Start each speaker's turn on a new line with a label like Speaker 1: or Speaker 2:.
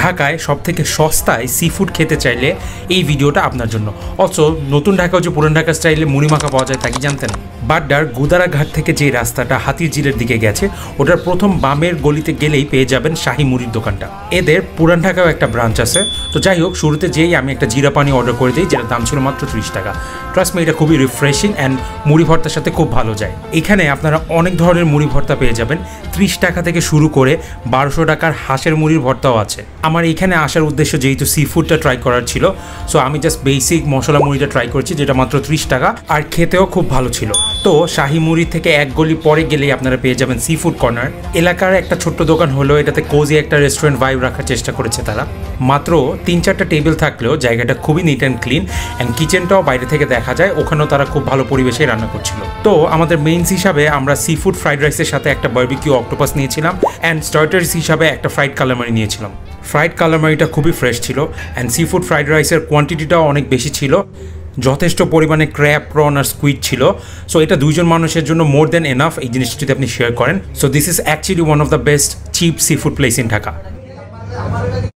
Speaker 1: ঢাকায় সবথেকে সস্তায় সি ফুড খেতে চাইলে এই ভিডিওটা আপনার জন্য। অলসো নতুন ঢাকা হচ্ছে পুরান ঢাকা স্টাইলে মুড়ি মাখা পাওয়া যায়, তা কি জানতেন? বাড্ডার গুদারাঘাট থেকে যে রাস্তাটা হাতিরঝিলের দিকে গেছে ওটার প্রথম বামের গলিতে গেলেই পেয়ে যাবেন শাহী মুড়ির দোকানটা। এদের পুরান ঢাকাও একটা ব্রাঞ্চ আছে। তো যাই হোক, শুরুতে যেই আমি একটা জিরা পানি অর্ডার করে দিই, যেটার দাম ছিল মাত্র 30 টাকা। ট্রাস্ট মি, এটা খুবই রিফ্রেশিং অ্যান্ড মুড়ি ভর্তার সাথে খুব ভালো যায়। এখানে আপনারা অনেক ধরনের মুড়ি ভর্তা পেয়ে যাবেন। 30 টাকা থেকে শুরু করে 1200 টাকার হাঁসের মুড়ির ভর্তাও আছে। আমার এখানে আসার উদ্দেশ্য যেহেতু সি ফুডটা ট্রাই করার ছিল, সো আমি জাস্ট বেসিক মশলা মুড়িটা ট্রাই করেছি, যেটা মাত্র 30 টাকা আর খেতেও খুব ভালো ছিল। তো শাহী মুড়ি থেকে এক গলি পরে গেলেই আপনারা পেয়ে যাবেন সি ফুড কর্নার। এলাকার একটা ছোট্ট দোকান হলো, এটাতে কোজি একটা রেস্টুরেন্ট ভাইব রাখার চেষ্টা করেছে তারা। মাত্র 3-4টা টেবিল থাকলেও জায়গাটা খুবই নিট অ্যান্ড ক্লিন, অ্যান্ড কিচেনটাও বাইরে থেকে দেখা যায়। ওখানেও তারা খুব ভালো পরিবেশে রান্না করছিল। তো আমাদের মেইনস হিসাবে আমরা সি ফুড ফ্রাইড রাইসের সাথে একটা বারবিকিউ অক্টোপাস নিয়েছিলাম, অ্যান্ড স্টার্টার্স হিসাবে একটা ফ্রাইড কালামারি নিয়েছিলাম। ফ্রাইড কালামারিটা খুবই ফ্রেশ ছিল, অ্যান্ড সি ফুড ফ্রাইড রাইসের কোয়ান্টিটিটাও অনেক বেশি ছিল। যথেষ্ট পরিমাণে ক্র্যাব, প্রন আর স্কুইড ছিল। সো এটা 2 জন মানুষের জন্য মোর দেন এনাফ এই জিনিসটা যদি আপনি শেয়ার করেন। So this is actually one of the best chip sea food place in Dhaka.